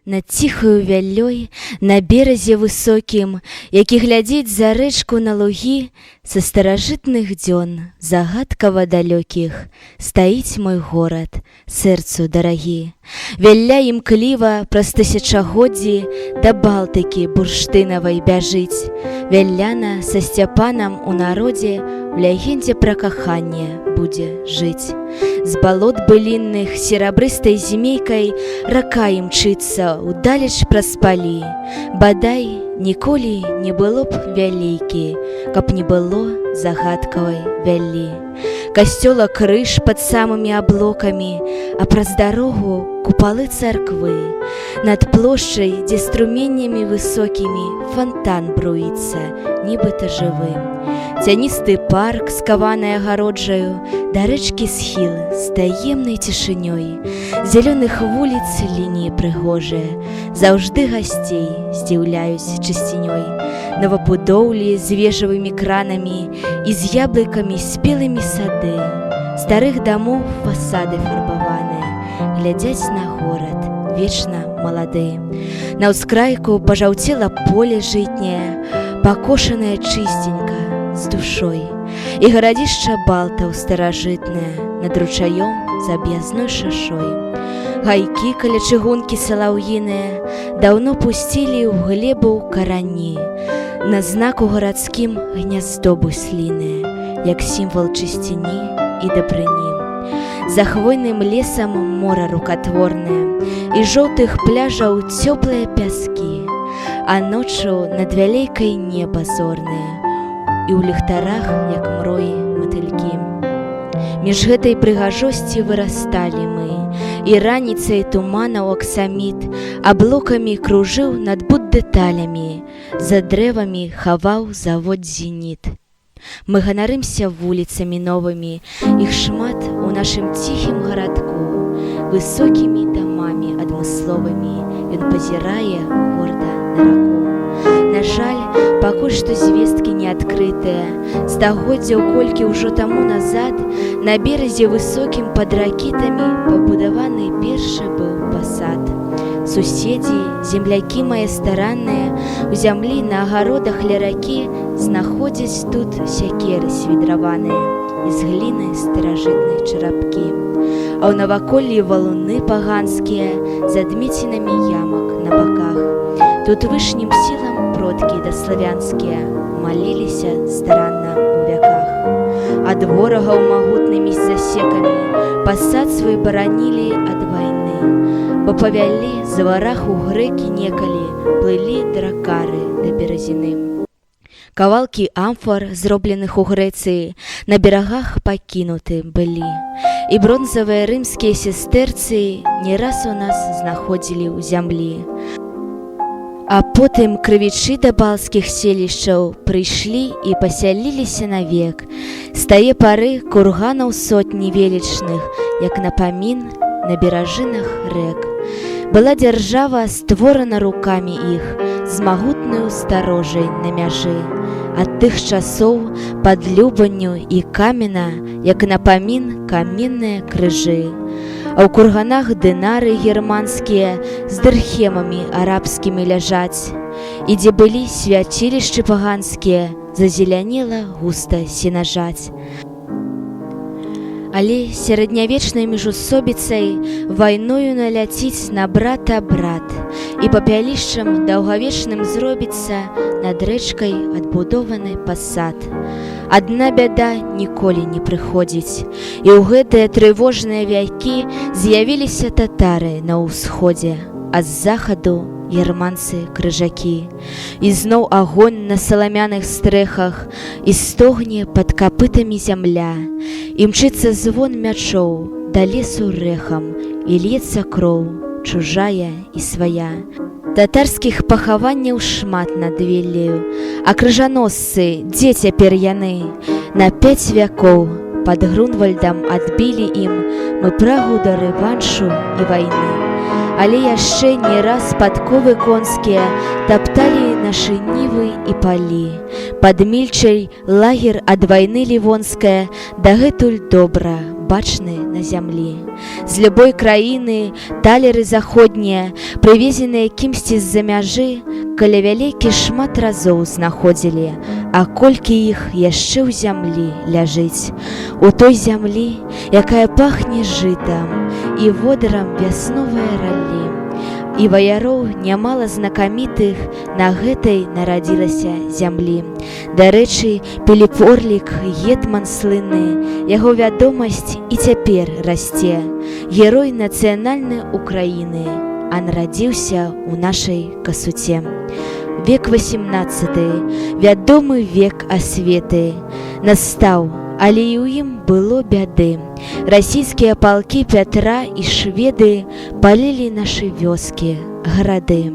Над ціхаю вяллёй, на беразе высокім, які глядзіць за рэчку на лугі, са старажытных дзён, загадкава далёкіх, стаіць мой горад, сэрцу дарагі. Вялля імкліва праз тысячагоддзі да Балтыкі бурштынавай бяжыць. Вялляна са Сцяпанам у народзе у легендзе пра каханне будзе жыць. З балот былінных серабрыстай зімейкай рака імчыцца ўдалеч праз палі. Бадай, ніколі не было б вялейкі, каб не было загадкавай вяллі. Касцёла крыж пад самымі аблокамі, а праз дарогу купалы царквы. Над плошчай, дзе струменнямі высокімі фонтан бруіцца, нібыта жывы. Цяністы парк, скаваны агароджаю, да рэчкі схіл з таемнай цішынёй. Зялёных вуліц лініі прыгожыя, заўжды гасцей здзіўляюць чысцінёй. Новабудоўлі з вежавымі кранамі і з яблыкамі спелымі сады. Старых дамоў фасады фарбаваныя, глядзяць на горад, вечна малады. На ўскрайку пажаўцела поле жытняе, пакошанае чыстенька, з душой. І гарадзішча Балтаў старажытнае, над ручаём з аб'язной шашой. Гайкі каля чыгункі салаўіныя даўно пусцілі ў глебу карані. На знаку гарадскім гняздо буслінае, як сімвал чысціні і дабрыні. За хвойным лесам мора рукатворнае, і жоўтых пляжаў цёплыя пяскі, а ноччу над вялейкай неба зорнае, і ў ліхтарах, як мроі, матылькі. Між гэтай прыгажосці вырасталі мы, і раніцай туманаў аксаміт аблокамі кружыў над буддэталямі, за дрэвамі хаваў завод зеніт. Мы ганарымся вуліцамі новымі, іх шмат у нашым ціхім гарадку. Высокімі дамамі адмысловымі ён пазірае горда на раку. На жаль, пакуль што звесткі не адкрытыя. Стагоддзяў колькі ўжо таму назад на беразе высокім пад ракітамі пабудаваны першы быў пасад. Суседзі, землякі мае старанныя, у зямлі на агародах ля ракі знаходзяць тут сякеры свідраваныя, з гліны старажытнай чарапкі. А ў наваколлі валуны паганскія з адмецінамі ямак на баках. Тут вышнім сілам продкі даславянскія маліліся старанна ў вяках. Ад ворагаў магутнымі засекамі пасад свой баранілі ад вайны, бо павялі з вараху грэкі некалі плылі дракары да беразіны. Кавалкі амфар, зробленых у Грэцыі, на берагах пакінуты былі, і бронзавыя рымскія сестэрцы не раз у нас знаходзілі ў зямлі. А потым крывічы да балцкіх селішчаў прыйшлі і пасяліліся навек. З тае пары курганаў сотні велічных, як напамін на беражынах рэк. Была дзяржава створана рукамі іх, з магутнаю старожай на мяжы. Ад тых часоў пад Любанню і Камена, як напамін, каменныя крыжы. А ў курганах дынары германскія з дырхемамі арабскімі ляжаць. І дзе былі свяцілішчы паганскія, зазелянела густа сенажаць. Але сярэднявечнай міжусобіцай вайною наляціць на брата брат, і папялішчам даўгавечным зробіцца над рэчкай адбудованы пасад. Адна бяда ніколі не прыходзіць, і ў гэтыя трывожныя вякі з'явіліся татары на ўсходзе, а з захаду германцы крыжакі. І зноў агонь на саламяных стрэхах, і стогне пад капытамі зямля, і мчыцца звон мячоў да лесу рэхам, і льецца кроў, чужая і свая. Татарскіх пахаванняў шмат над Веллею, а крыжаносцы, дзе цяпер яны? На 5 вякоў пад Грунвальдам адбілі ім мы прагу да рэваншу і вайны. Але яшчэ не раз падковы конскія тапталі на нашы нівы і палі. Пад мільчай лагер ад вайны ливонская дагэтуль добра бачны на зямлі. З любой краіны талеры заходнія, прывезеныя кімсьці з-за мяжы, каля вялікі шмат разоў знаходзілі, а колькі іх яшчэ ў зямлі ляжыць. У той зямлі, якая пахне жытам і водарам вясновае раллі. І ваяроў нямала знакамітых на гэтай нарадзілася зямлі. Дарэчы, Піліп Орлік, гетман слынны, яго вядомасць і цяпер расце. Герой нацыянальнай Украіны, а нарадзіўся ў нашай Касуце. Век 18, вядомы век асветы, настаў, але і ў ім было бяды. Расійскія палкі Пятра і шведы палілі нашы вёскі, гарады.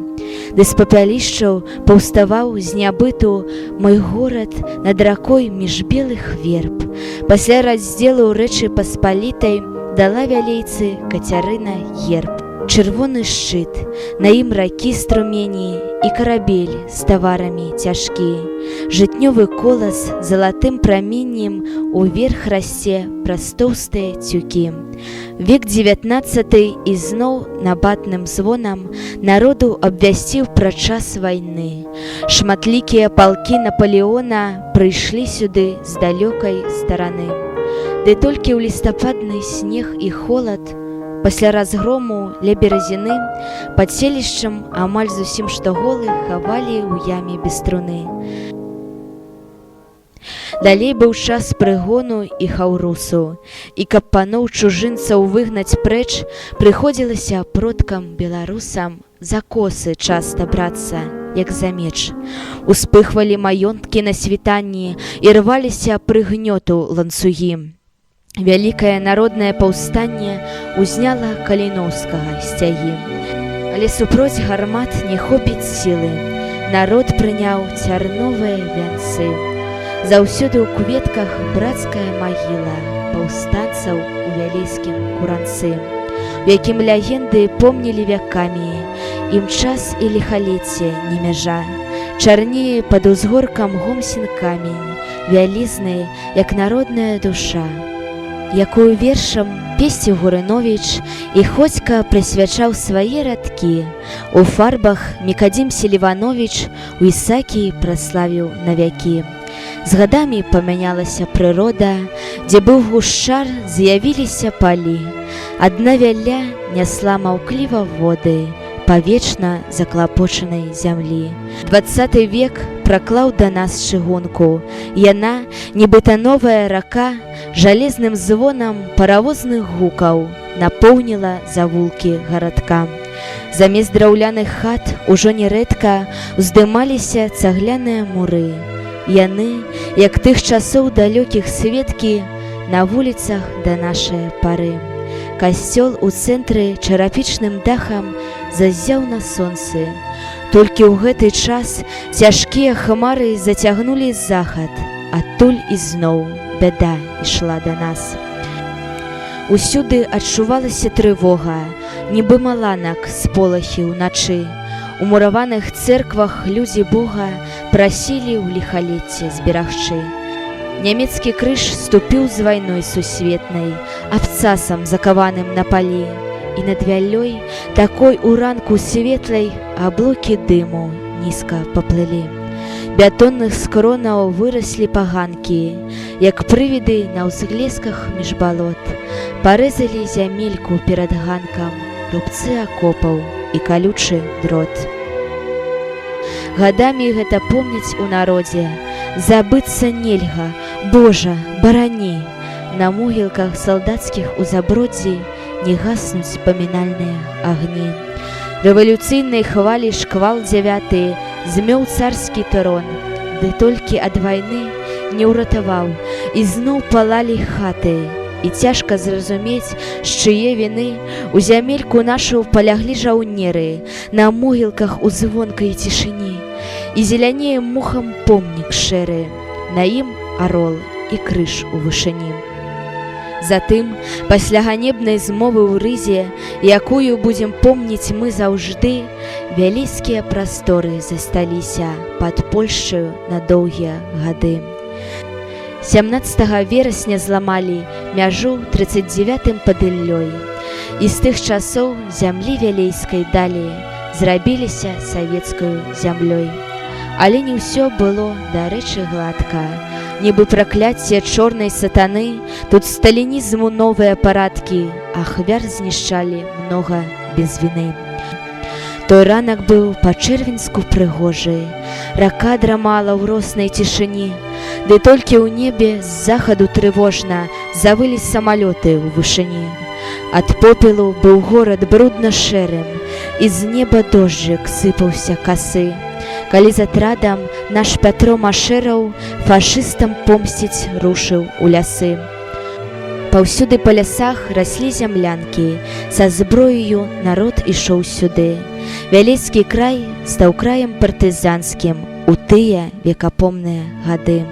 Ды з папялішчаў паўставаў з нябыту мой горад над ракой між белых верб. Пасля раздзелу Рэчы Паспалітай дала вялейцы Кацярына герб. Чырвоны шчыт, на ім ракі струмені і карабель з таварамі цяжкі. Жытнёвы колас залатым праменнем уверх расце праз тоўстыя цюкі. Век 19 ізноў набатным звонам народу абвясціў пра час вайны. Шматлікія палкі Напалеона прыйшлі сюды з далёкай стараны. Ды толькі ў лістападны снег і холад пасля разгрому ля Беразіны пад селішчам амаль зусім што голых хавалі ў яме без труны. Далей быў час прыгону і хаўрусу, і каб паноў чужынцаў выгнаць прэч, прыходзілася продкам беларусам за косы часта брацца, як за меч. Успыхвалі маёнткі на світанні і рваліся прыгнёту ланцугі. Вялікае народнае паўстанне узняла Каліноўскага сцягі. Але супроць гармат не хопіць сілы. Народ прыняў цярновыя вянцы. Заўсёды ў кветках брацкая магіла паўстанцаў у вялейскім куранцы, у якім легенды помнілі вякамі, ім час і ліхалецце не мяжа. Чарнее пад узгоркам гомсін камень, вялізны, як народная душа, якую вершам песціў Гурыновіч і Ходзька прысвячаў свае радкі. У фарбах Мікадзім Селівановіч у Ісакі праславіў навякі. З гадамі памянялася прырода, дзе быў гушчар, з'явіліся палі. Адна вялля нясла маўкліва воды па вечна заклапочанай зямлі. 20 век праклаў да нас чыгунку. Яна, нібыта новая рака, жалезным звонам паравозных гукаў напоўніла завулкі гарадка. Замест драўляных хат ужо нерэдка уздымаліся цагляныя муры. Яны, як тых часоў далёкіх сведкі, на вуліцах да нашай пары. Касцёл у цэнтры чарапічным дахам заззяў на сонцы. Толькі ў гэты час цяжкія хмары зацягнулі захад, адтуль ізноў бяда ішла да нас. Усюды адчувалася трывога, нібы маланак сполахі ўначы. У мураваных цэрквах людзі Бога прасілі ў ліхалецце зберагчы. Нямецкі крыж ступіў з вайной сусветнай, абцасам закаваным на палі, і над вяллёй, такой у ранку светлай, аблокі дыму нізка паплылі. Бетонных скронаў выраслі паганкі, як прывіды на ўзглесках між балот. Парэзалі зямельку перад ганкам, рубцы акопаў і калючы дрот. Гадамі гэта помніць у народзе, забыцца нельга, Божа, барані. На могілках салдацкіх у заброддзі не гаснуць памінальныя агні. Рэвалюцыйнай хвалі шквал 9 змёў царскі трон, ды толькі ад вайны не ўратаваў, і зноў палалі хаты. І цяжка зразумець, з чые віны у зямельку нашу паляглі жаўнеры на могілках у звонкай цішыні. І зелянее мухам помнік шэры, на ім арол і крыж у вышыні. Затым, пасля ганебнай змовы ў рызе, якую будзем помніць мы заўжды, вялізкія прасторы засталіся пад Польшчаю на доўгія гады. 17 верасня зламалі мяжу 39-м пад Іллёй, і з тых часоў зямлі вялейскай далей зрабіліся савецкаю зямлёй. Але не ўсё было, дарэчы, гладка. Нібы пракляцце чорнай сатаны, тут сталінізму новыя парадкі, ахвяр знішчалі многа без віны. Той ранак быў па-чэрвеньску прыгожы, рака драмала ў роснай цішыні, ды толькі ў небе з захаду трывожна завылі самалёты ў вышыні. Ад попелу быў горад брудна-шэрым, і з неба дожджык сыпаўся касы. Калі з атрадам наш Пятро Машэраў фашыстам помсціць рушыў у лясы. Паўсюды па лясах раслі зямлянкі, са зброею народ ішоў сюды. Вяліцкі край стаў краем партызанскім у тыя векапомныя гады.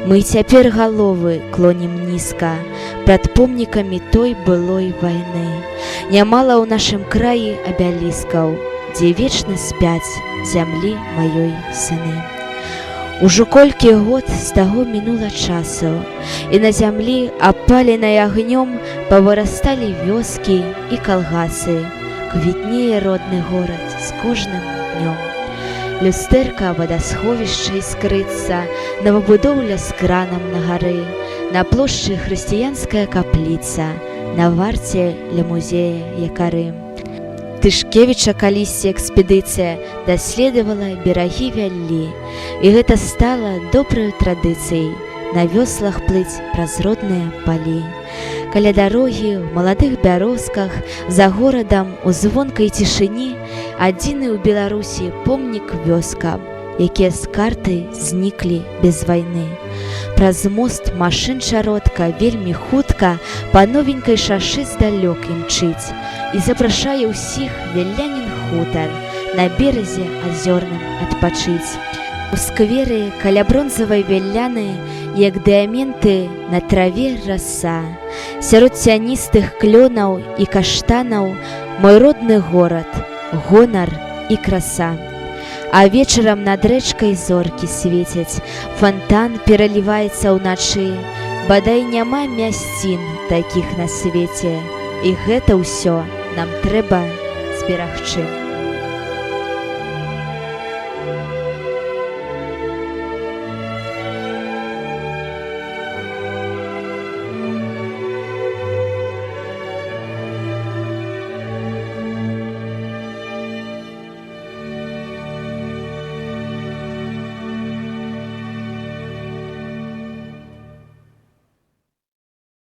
Мы цяпер галовы клонім нізка прад помнікамі той былой вайны. Нямала ў нашым краі абяліскаў, дзе вечна спяць зямлі маёй сыны. Ужо колькі год з таго мінула часу, і на зямлі, апаленай агнём, павырасталі вёскі і калгасы. Квітнее родны горад з кожным днём. Люстэрка вадасховішча іскрыцца, новабудоўля з кранам на гары, на плошчы хрысціянская капліца, на варце ля музея якары. Тышкевіча калісьці экспедыцыя даследавала берагі Вяллі, і гэта стала добраю традыцыяй на вёслах плыць праз родныя палі. Каля дарогі ў маладых бярозках за горадам у звонкай цішыні адзіны ў Беларусі помнік вёскам, якія з карты зніклі без вайны. Праз мост машын чародка вельмі хутка па новенькай шашы здалёк імчыць і запрашае ўсіх вяллянін хутар на беразе азёрным адпачыць. У скверы каля бронзавай вялляны, як дыаменты на траве раса, сярод цяністых клёнаў і каштанаў мой родны горад, гонар і краса. А вечарам над рэчкай зоркі свецяць, фантан пераліваецца ўначы, бадай няма мясцін такіх на свеце, і гэта ўсё нам трэба зберагчы.